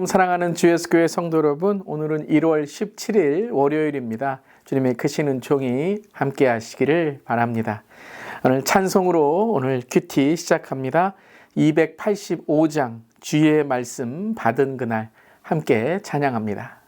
샬롬 사랑하는 주 예수교회 성도 여러분, 오늘은 1월 17일 월요일입니다. 주님의 크신 은총이 함께 하시기를 바랍니다. 오늘 찬송으로 오늘 큐티 시작합니다. 285장 주의 말씀 받은 그날 함께 찬양합니다.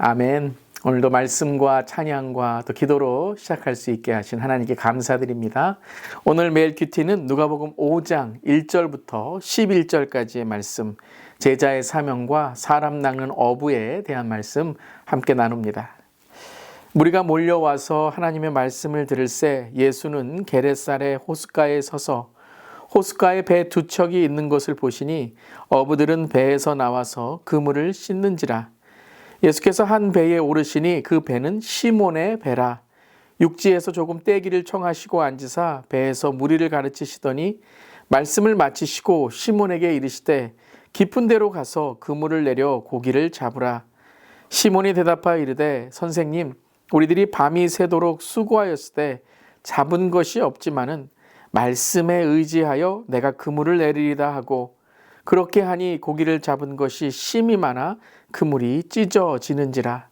아멘. 오늘도 말씀과 찬양과 또 기도로 시작할 수 있게 하신 하나님께 감사드립니다. 오늘 매일 큐티는 누가복음 5장 1절부터 11절까지의 말씀, 제자의 사명과 사람 낚는 어부에 대한 말씀 함께 나눕니다. 무리가 몰려와서 하나님의 말씀을 들을새 예수는 게레사의 호숫가에 서서 호숫가에 배 두 척이 있는 것을 보시니 어부들은 배에서 나와서 그물을 씻는지라. 예수께서 한 배에 오르시니 그 배는 시몬의 배라. 육지에서 조금 떼기를 청하시고 앉으사 배에서 무리를 가르치시더니 말씀을 마치시고 시몬에게 이르시되 깊은 데로 가서 그물을 내려 고기를 잡으라. 시몬이 대답하여 이르되 선생님, 우리들이 밤이 새도록 수고하였으되 잡은 것이 없지만은 말씀에 의지하여 내가 그물을 내리리다 하고 그렇게 하니 고기를 잡은 것이 심이 많아 그물이 찢어지는지라.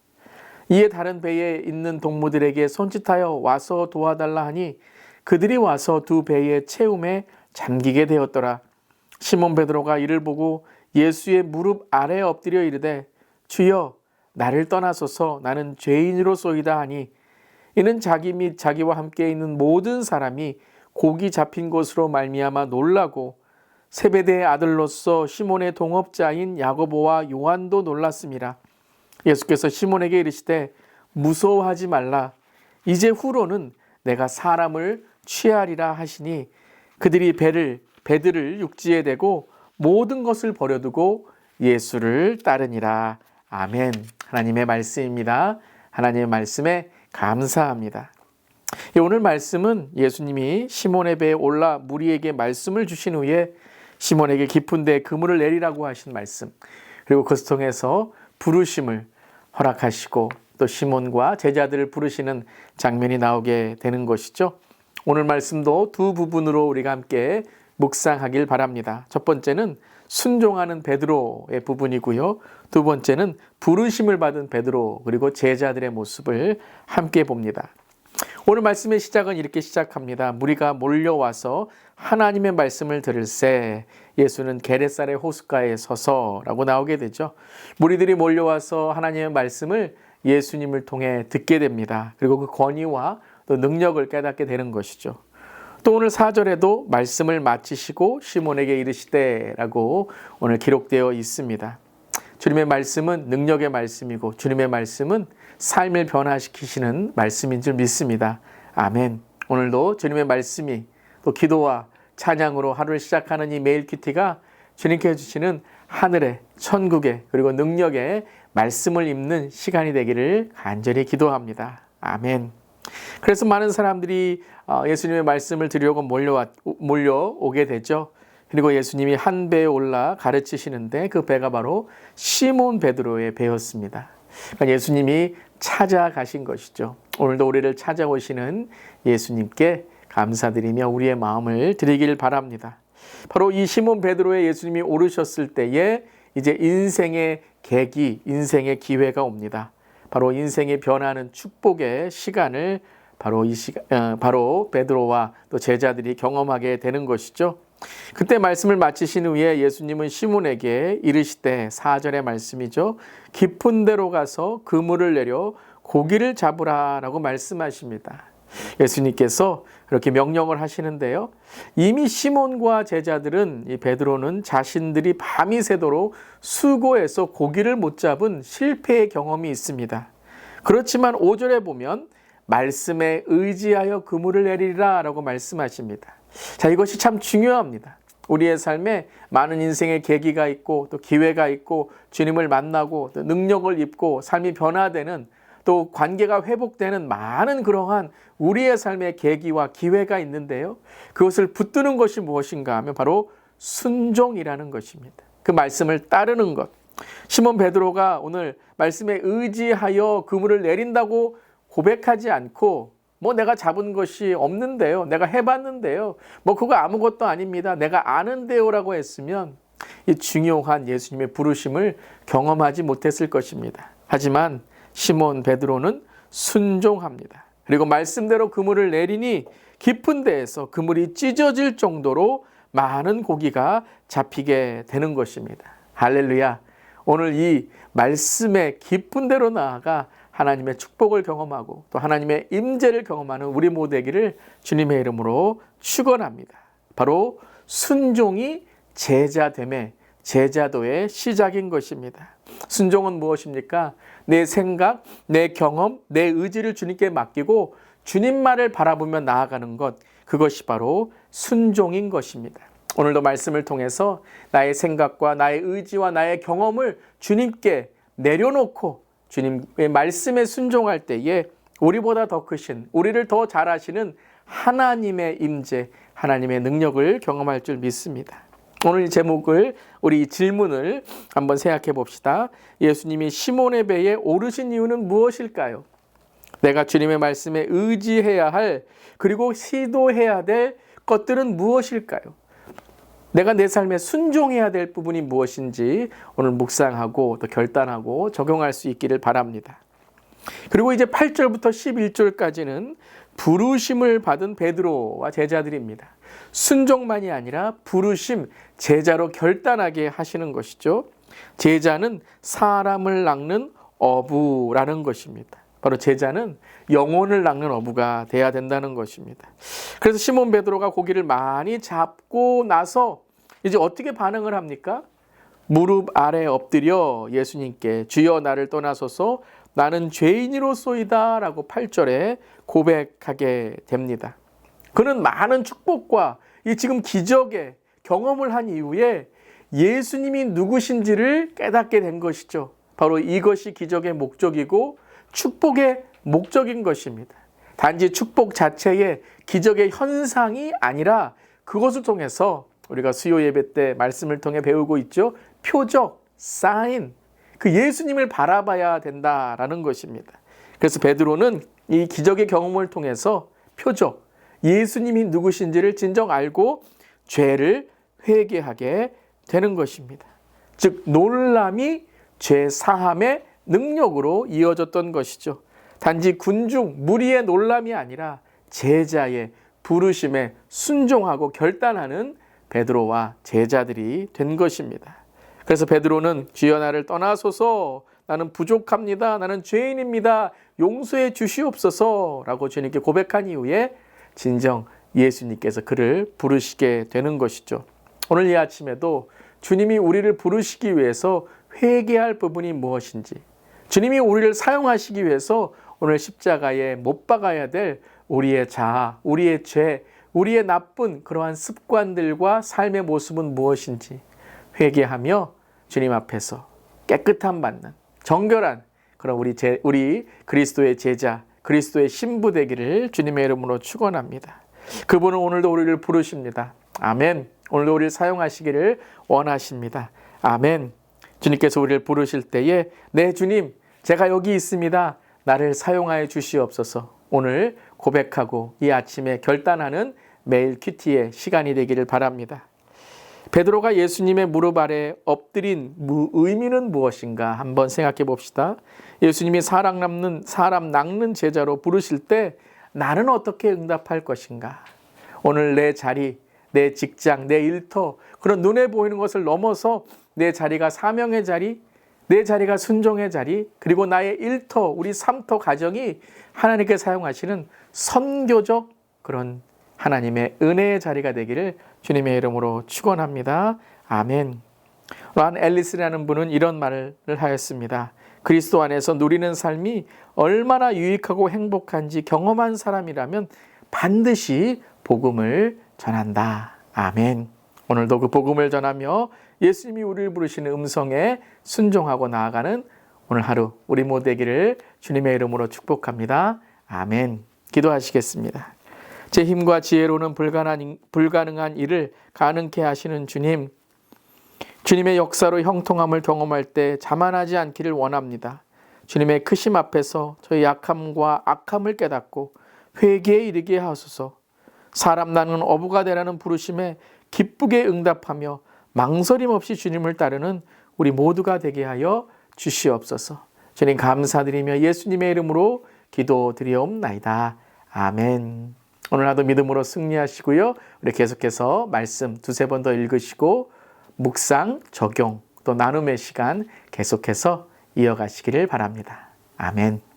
이에 다른 배에 있는 동무들에게 손짓하여 와서 도와달라 하니 그들이 와서 두 배의 채움에 잠기게 되었더라. 시몬 베드로가 이를 보고 예수의 무릎 아래에 엎드려 이르되 주여 나를 떠나소서 나는 죄인으로소이다 하니 이는 자기 및 자기와 함께 있는 모든 사람이 고기 잡힌 것으로 말미암아 놀라고 세베대의 아들로서 시몬의 동업자인 야고보와 요한도 놀랐습니다. 예수께서 시몬에게 이르시되 무서워하지 말라. 이제 후로는 내가 사람을 취하리라 하시니 그들이 배들을 육지에 대고 모든 것을 버려두고 예수를 따르니라. 아멘. 하나님의 말씀입니다. 하나님의 말씀에 감사합니다. 오늘 말씀은 예수님이 시몬의 배에 올라 무리에게 말씀을 주신 후에 시몬에게 깊은 데에 그물을 내리라고 하신 말씀, 그리고 그것을 통해서 부르심을 허락하시고 또 시몬과 제자들을 부르시는 장면이 나오게 되는 것이죠. 오늘 말씀도 두 부분으로 우리가 함께 묵상하길 바랍니다. 첫 번째는 순종하는 베드로의 부분이고요. 두 번째는 부르심을 받은 베드로 그리고 제자들의 모습을 함께 봅니다. 오늘 말씀의 시작은 이렇게 시작합니다. 무리가 몰려와서 하나님의 말씀을 들을새 예수는 게네사렛 호숫가에 서서라고 나오게 되죠. 무리들이 몰려와서 하나님의 말씀을 예수님을 통해 듣게 됩니다. 그리고 그 권위와 또 능력을 깨닫게 되는 것이죠. 또 오늘 4절에도 말씀을 마치시고 시몬에게 이르시되라고 오늘 기록되어 있습니다. 주님의 말씀은 능력의 말씀이고 주님의 말씀은 삶을 변화시키시는 말씀인 줄 믿습니다. 아멘. 오늘도 주님의 말씀이 또 기도와 찬양으로 하루를 시작하는 이 매일 큐티가 주님께 주시는 하늘의 천국의 그리고 능력의 말씀을 입는 시간이 되기를 간절히 기도합니다. 아멘. 그래서 많은 사람들이 예수님의 말씀을 들으려고 몰려오게 되죠. 그리고 예수님이 한 배에 올라 가르치시는데 그 배가 바로 시몬 베드로의 배였습니다. 그러니까 예수님이 찾아가신 것이죠. 오늘도 우리를 찾아오시는 예수님께 감사드리며 우리의 마음을 드리길 바랍니다. 바로 이 시몬 베드로에 예수님이 오르셨을 때에 이제 인생의 계기, 인생의 기회가 옵니다. 바로 인생이 변하는 축복의 시간을 바로 베드로와 또 제자들이 경험하게 되는 것이죠. 그때 말씀을 마치신 후에 예수님은 시몬에게 이르시되 4절의 말씀이죠. 깊은 데로 가서 그물을 내려 고기를 잡으라라고 말씀하십니다. 예수님께서 그렇게 명령을 하시는데요. 이미 시몬과 제자들은 이 베드로는 자신들이 밤이 새도록 수고해서 고기를 못 잡은 실패의 경험이 있습니다. 그렇지만 5절에 보면 말씀에 의지하여 그물을 내리라 라고 말씀하십니다. 자, 이것이 참 중요합니다. 우리의 삶에 많은 인생의 계기가 있고 또 기회가 있고 주님을 만나고 또 능력을 입고 삶이 변화되는 또 관계가 회복되는 많은 그러한 우리의 삶의 계기와 기회가 있는데요. 그것을 붙드는 것이 무엇인가 하면 바로 순종이라는 것입니다. 그 말씀을 따르는 것. 시몬 베드로가 오늘 말씀에 의지하여 그물을 내린다고 고백하지 않고 내가 잡은 것이 없는데요. 내가 해봤는데요. 그거 아무것도 아닙니다. 내가 아는데요 라고 했으면 이 중요한 예수님의 부르심을 경험하지 못했을 것입니다. 하지만 시몬 베드로는 순종합니다. 그리고 말씀대로 그물을 내리니 깊은 데에서 그물이 찢어질 정도로 많은 고기가 잡히게 되는 것입니다. 할렐루야. 오늘 이 말씀의 깊은 데로 나아가 하나님의 축복을 경험하고 또 하나님의 임재를 경험하는 우리 모두 되기를 주님의 이름으로 축원합니다. 바로 순종이 제자됨의 제자도의 시작인 것입니다. 순종은 무엇입니까? 내 생각, 내 경험, 내 의지를 주님께 맡기고 주님 말을 바라보며 나아가는 것, 그것이 바로 순종인 것입니다. 오늘도 말씀을 통해서 나의 생각과 나의 의지와 나의 경험을 주님께 내려놓고 주님의 말씀에 순종할 때에 우리보다 더 크신, 우리를 더 잘 아시는 하나님의 임재, 하나님의 능력을 경험할 줄 믿습니다. 오늘 이 제목을, 우리 이 질문을 한번 생각해 봅시다. 예수님이 시몬의 배에 오르신 이유는 무엇일까요? 내가 주님의 말씀에 의지해야 할, 그리고 시도해야 될 것들은 무엇일까요? 내가 내 삶에 순종해야 될 부분이 무엇인지 오늘 묵상하고 또 결단하고 적용할 수 있기를 바랍니다. 그리고 이제 8절부터 11절까지는 부르심을 받은 베드로와 제자들입니다. 순종만이 아니라 부르심, 제자로 결단하게 하시는 것이죠. 제자는 사람을 낚는 어부라는 것입니다. 바로 제자는 영혼을 낚는 어부가 돼야 된다는 것입니다. 그래서 시몬 베드로가 고기를 많이 잡고 나서 이제 어떻게 반응을 합니까? 무릎 아래 엎드려 예수님께 주여 나를 떠나소서 나는 죄인이로소이다 라고 8절에 고백하게 됩니다. 그는 많은 축복과 이 지금 기적의 경험을 한 이후에 예수님이 누구신지를 깨닫게 된 것이죠. 바로 이것이 기적의 목적이고 축복의 목적인 것입니다. 단지 축복 자체의 기적의 현상이 아니라 그것을 통해서 우리가 수요 예배 때 말씀을 통해 배우고 있죠. 표적, 사인, 그 예수님을 바라봐야 된다라는 것입니다. 그래서 베드로는 이 기적의 경험을 통해서 표적, 예수님이 누구신지를 진정 알고 죄를 회개하게 되는 것입니다. 즉 놀람이 죄 사함의 능력으로 이어졌던 것이죠. 단지 군중, 무리의 놀람이 아니라 제자의 부르심에 순종하고 결단하는 베드로와 제자들이 된 것입니다. 그래서 베드로는 주여 나를 떠나소서, 나는 부족합니다, 나는 죄인입니다, 용서해 주시옵소서 라고 주님께 고백한 이후에 진정 예수님께서 그를 부르시게 되는 것이죠. 오늘 이 아침에도 주님이 우리를 부르시기 위해서 회개할 부분이 무엇인지, 주님이 우리를 사용하시기 위해서 오늘 십자가에 못 박아야 될 우리의 자아, 우리의 죄, 우리의 나쁜 그러한 습관들과 삶의 모습은 무엇인지 회개하며 주님 앞에서 깨끗함 받는 정결한 그런 우리 그리스도의 제자, 그리스도의 신부 되기를 주님의 이름으로 축원합니다. 그분은 오늘도 우리를 부르십니다. 아멘. 오늘도 우리를 사용하시기를 원하십니다. 아멘. 주님께서 우리를 부르실 때에 네 주님, 제가 여기 있습니다, 나를 사용하여 주시옵소서 오늘 고백하고 이 아침에 결단하는 매일 큐티의 시간이 되기를 바랍니다. 베드로가 예수님의 무릎 아래 엎드린 의미는 무엇인가 한번 생각해 봅시다. 예수님이 사람 낚는 제자로 부르실 때 나는 어떻게 응답할 것인가? 오늘 내 자리, 내 직장, 내 일터, 그런 눈에 보이는 것을 넘어서 내 자리가 사명의 자리, 내 자리가 순종의 자리, 그리고 나의 일터, 우리 삼터 가정이 하나님께 사용하시는 선교적 그런 하나님의 은혜의 자리가 되기를 주님의 이름으로 축원합니다. 아멘. 란 앨리스라는 분은 이런 말을 하였습니다. 그리스도 안에서 누리는 삶이 얼마나 유익하고 행복한지 경험한 사람이라면 반드시 복음을 전한다. 아멘. 오늘도 그 복음을 전하며 예수님이 우리를 부르시는 음성에 순종하고 나아가는 오늘 하루 우리 모두 되기를 주님의 이름으로 축복합니다. 아멘. 기도하시겠습니다. 제 힘과 지혜로는 불가능한 일을 가능케 하시는 주님, 주님의 역사로 형통함을 경험할 때 자만하지 않기를 원합니다. 주님의 크심 앞에서 저희 약함과 악함을 깨닫고 회개에 이르게 하소서. 사람 나는 어부가 되라는 부르심에 기쁘게 응답하며 망설임 없이 주님을 따르는 우리 모두가 되게 하여 주시옵소서. 주님 감사드리며 예수님의 이름으로 기도드리옵나이다. 아멘. 오늘 하루 믿음으로 승리하시고요. 우리 계속해서 말씀 두세 번 더 읽으시고 묵상, 적용, 또 나눔의 시간 계속해서 이어가시기를 바랍니다. 아멘.